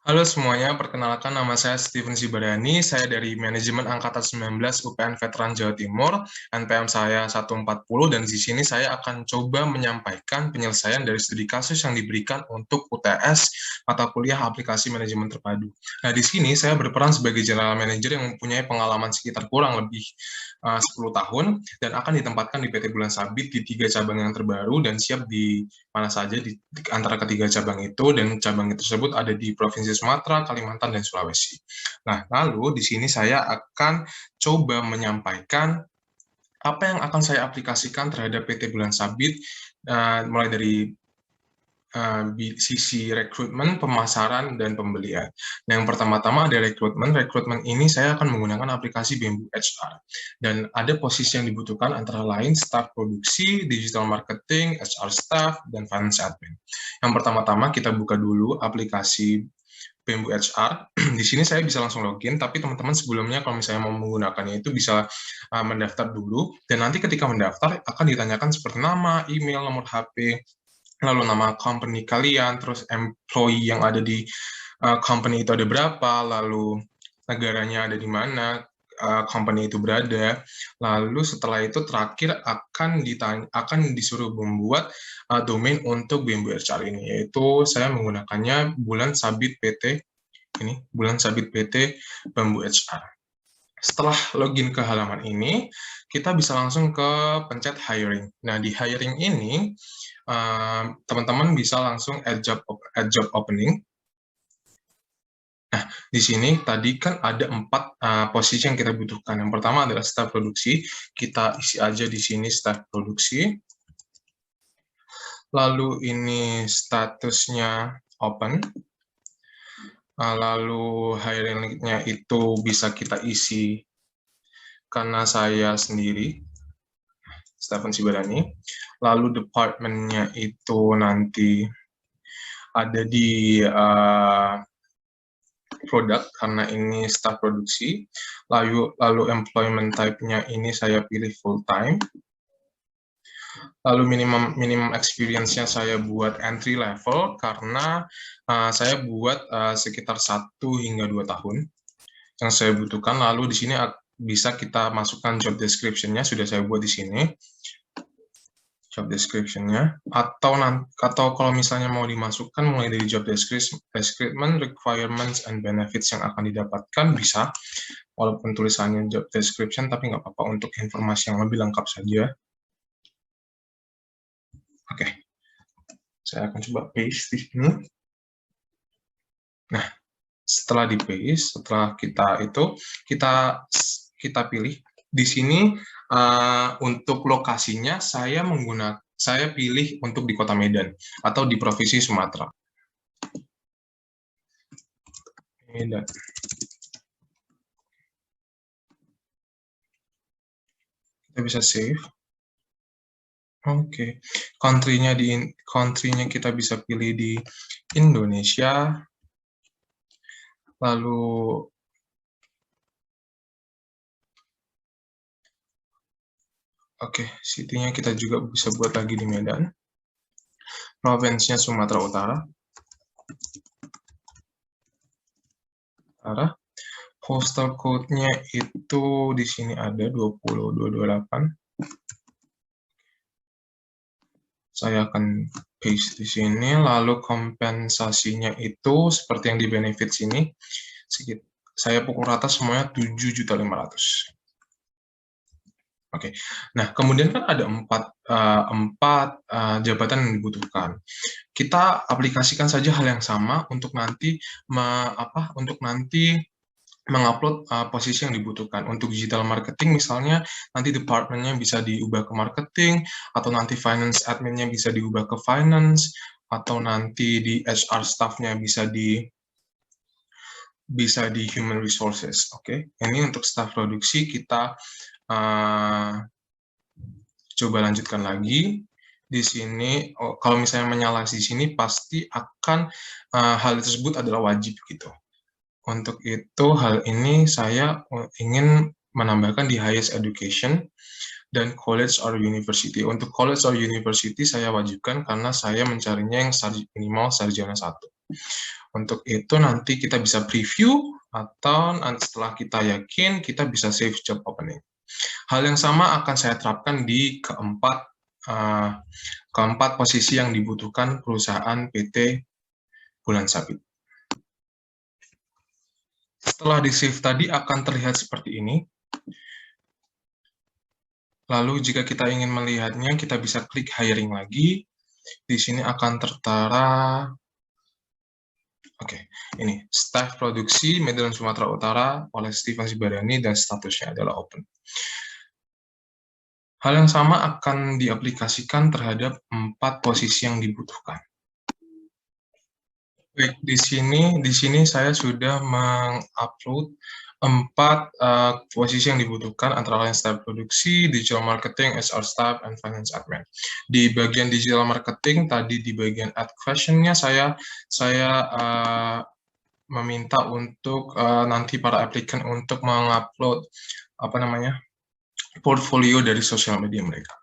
Halo semuanya, perkenalkan nama saya Steven Sibadani, saya dari Manajemen Angkatan 19 UPN Veteran Jawa Timur, NPM saya 140, dan di sini saya akan coba menyampaikan penyelesaian dari studi kasus yang diberikan untuk UTS mata kuliah aplikasi manajemen terpadu. Nah, di sini saya berperan sebagai General Manager yang mempunyai pengalaman sekitar kurang lebih 10 tahun dan akan ditempatkan di PT Bulan Sabit di 3 cabang yang terbaru dan siap di mana saja di antara ketiga cabang itu, dan cabang tersebut ada di Provinsi Sumatera, Kalimantan, dan Sulawesi. Nah, lalu di sini saya akan coba menyampaikan apa yang akan saya aplikasikan terhadap PT Bulan Sabit, mulai dari sisi rekrutmen, pemasaran, dan pembelian. Nah, yang pertama-tama ada rekrutmen. Rekrutmen ini saya akan menggunakan aplikasi Bamboo HR. Dan ada posisi yang dibutuhkan antara lain staff produksi, digital marketing, HR staff, dan finance admin. Yang pertama-tama kita buka dulu aplikasi Bamboo HR. Di sini saya bisa langsung login, tapi teman-teman sebelumnya kalau misalnya mau menggunakannya itu bisa mendaftar dulu, dan nanti ketika mendaftar akan ditanyakan seperti nama, email, nomor HP, lalu nama company kalian, terus employee yang ada di company itu ada berapa, lalu negaranya ada di mana company itu berada. Lalu setelah itu terakhir akan disuruh membuat domain untuk Bamboo HR ini, yaitu saya menggunakannya Bulan Sabit PT ini, Bulan Sabit PT Bamboo HR. Setelah login ke halaman ini, kita bisa langsung ke pencet hiring. Nah, di hiring ini, teman-teman bisa langsung add job opening. Nah, di sini tadi kan ada 4 posisi yang kita butuhkan. Yang pertama adalah staff produksi. Kita isi aja di sini staff produksi. Lalu ini statusnya open. Lalu hiring-nya itu bisa kita isi karena saya sendiri, Stephen Sibadani. Lalu department-nya itu nanti ada di produk karena ini staff produksi. Lalu employment type-nya ini saya pilih full time. Lalu minimum experience-nya saya buat entry level karena saya buat sekitar 1 hingga 2 tahun yang saya butuhkan. Lalu di sini bisa kita masukkan job description-nya, sudah saya buat di sini job description-nya, atau kalau misalnya mau dimasukkan mulai dari job description, requirements, and benefits yang akan didapatkan bisa, walaupun tulisannya job description, tapi nggak apa-apa untuk informasi yang lebih lengkap saja. Oke, saya akan coba paste di sini. Nah, setelah di paste, setelah kita pilih di sini untuk lokasinya saya pilih untuk di Kota Medan atau di Provinsi Sumatera. Medan. Kita bisa save. Oke, country-nya kita bisa pilih di Indonesia. Lalu city-nya kita juga bisa buat lagi di Medan. Provinsinya Sumatera Utara. Postal code-nya itu di sini ada 20228. Saya akan paste di sini, lalu kompensasinya itu seperti yang di benefits ini, saya pukul rata semuanya 7.500.000. Oke, nah kemudian kan ada empat jabatan yang dibutuhkan. Kita aplikasikan saja hal yang sama untuk nanti mengupload posisi yang dibutuhkan. Untuk digital marketing misalnya, nanti department-nya bisa diubah ke marketing, atau nanti finance admin-nya bisa diubah ke finance, atau nanti di HR staff-nya bisa di human resources. Oke, ini untuk staff produksi kita coba lanjutkan lagi. Di sini, kalau misalnya menyala di sini, pasti akan hal tersebut adalah wajib gitu. Untuk itu, hal ini saya ingin menambahkan di highest education dan college or university. Untuk college or university saya wajibkan karena saya mencarinya yang minimal sarjana 1. Untuk itu nanti kita bisa preview atau nanti setelah kita yakin, kita bisa save job opening. Hal yang sama akan saya terapkan di keempat posisi yang dibutuhkan perusahaan PT Bulan Sabit. Setelah di-save tadi akan terlihat seperti ini. Lalu jika kita ingin melihatnya, kita bisa klik hiring lagi. Di sini akan tertera, ini staff produksi Medan Sumatera Utara oleh Steven Sibariani dan statusnya adalah open. Hal yang sama akan diaplikasikan terhadap 4 posisi yang dibutuhkan. Baik, di sini saya sudah mengupload 4 posisi yang dibutuhkan, antara lain staff produksi, digital marketing, HR staff, and finance admin. Di bagian digital marketing tadi di bagian add question-nya saya meminta untuk nanti para applicant untuk mengupload portfolio dari sosial media mereka.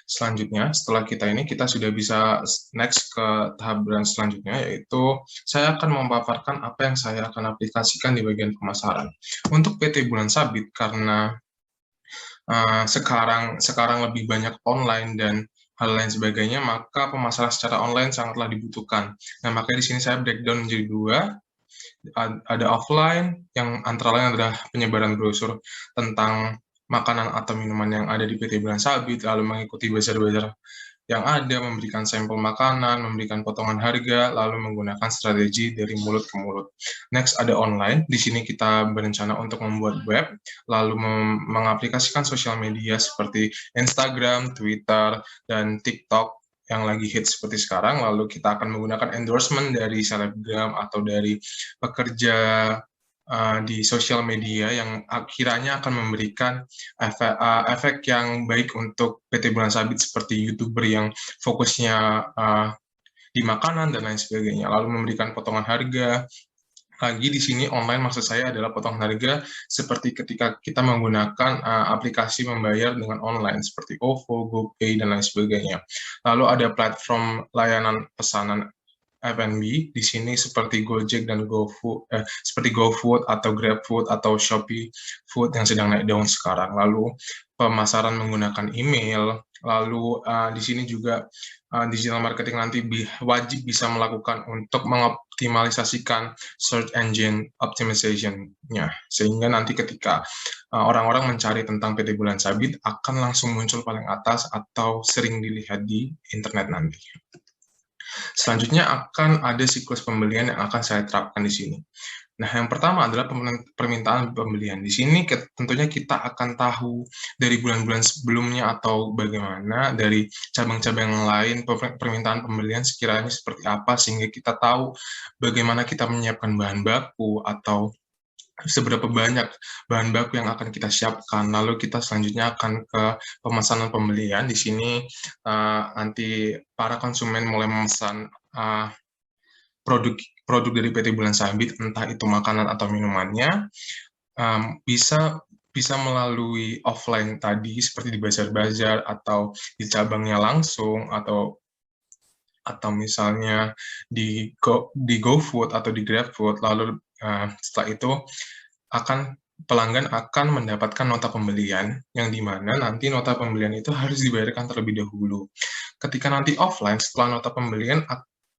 Selanjutnya, setelah kita sudah bisa next ke tahap selanjutnya, yaitu saya akan memaparkan apa yang saya akan aplikasikan di bagian pemasaran. Untuk PT Bulan Sabit, karena sekarang lebih banyak online dan hal lain sebagainya, maka pemasaran secara online sangatlah dibutuhkan. Nah, makanya di sini saya breakdown menjadi 2. Ada offline, yang antara lain adalah penyebaran brosur tentang makanan atau minuman yang ada di PT Bulan Sabit, lalu mengikuti bazar-bazar yang ada, memberikan sampel makanan, memberikan potongan harga, lalu menggunakan strategi dari mulut ke mulut. Next, ada online. Di sini kita berencana untuk membuat web, lalu mengaplikasikan sosial media seperti Instagram, Twitter, dan TikTok yang lagi hits seperti sekarang, lalu kita akan menggunakan endorsement dari selebgram atau dari pekerja di sosial media yang kiranya akan memberikan efek yang baik untuk PT Bulan Sabit, seperti YouTuber yang fokusnya di makanan dan lain sebagainya, lalu memberikan potongan harga. Lagi di sini online maksud saya adalah potongan harga seperti ketika kita menggunakan aplikasi membayar dengan online seperti OVO, GoPay, dan lain sebagainya. Lalu ada platform layanan pesanan F&B di sini seperti Gojek dan seperti GoFood atau GrabFood atau Shopee Food yang sedang naik daun sekarang. Lalu pemasaran menggunakan email. Lalu di sini juga digital marketing nanti wajib bisa melakukan untuk mengoptimalisasikan search engine optimization-nya, sehingga nanti ketika orang-orang mencari tentang PT Bulan Sabit akan langsung muncul paling atas atau sering dilihat di internet nanti. Selanjutnya akan ada siklus pembelian yang akan saya terapkan di sini. Nah, yang pertama adalah permintaan pembelian. Di sini tentunya kita akan tahu dari bulan-bulan sebelumnya atau bagaimana dari cabang-cabang lain permintaan pembelian sekiranya seperti apa, sehingga kita tahu bagaimana kita menyiapkan bahan baku atau seberapa banyak bahan baku yang akan kita siapkan. Lalu kita selanjutnya akan ke pemesanan pembelian. Di sini nanti para konsumen mulai memesan produk dari PT Bulan Sabit, entah itu makanan atau minumannya, bisa melalui offline tadi seperti di bazar-bazar atau di cabangnya langsung, atau misalnya di GoFood atau di GrabFood. Lalu setelah itu pelanggan akan mendapatkan nota pembelian, yang dimana nanti nota pembelian itu harus dibayarkan terlebih dahulu. Ketika nanti offline, setelah nota pembelian,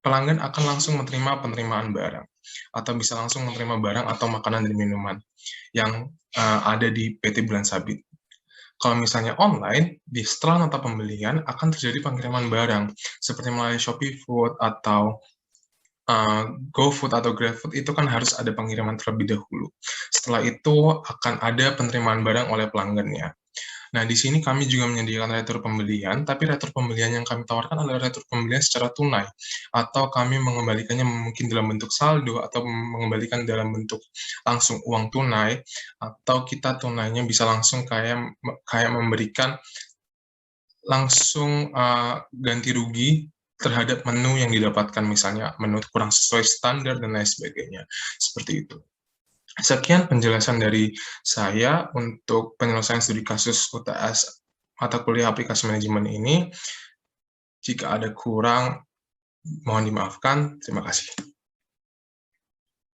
pelanggan akan langsung menerima penerimaan barang, atau bisa langsung menerima barang atau makanan dan minuman yang ada di PT Bulan Sabit. Kalau misalnya online, setelah nota pembelian akan terjadi pengiriman barang, seperti melalui Shopee Food atau GoFood atau GrabFood, itu kan harus ada pengiriman terlebih dahulu. Setelah itu akan ada penerimaan barang oleh pelanggannya. Nah, di sini kami juga menyediakan retur pembelian, tapi retur pembelian yang kami tawarkan adalah retur pembelian secara tunai, atau kami mengembalikannya mungkin dalam bentuk saldo, atau mengembalikan dalam bentuk langsung uang tunai, atau kita tunainya bisa langsung kayak memberikan langsung ganti rugi terhadap menu yang didapatkan, misalnya menu kurang sesuai standar dan lain sebagainya, seperti itu. Sekian penjelasan dari saya untuk penyelesaian studi kasus UTS mata kuliah aplikasi manajemen ini. Jika ada kurang, mohon dimaafkan. Terima kasih.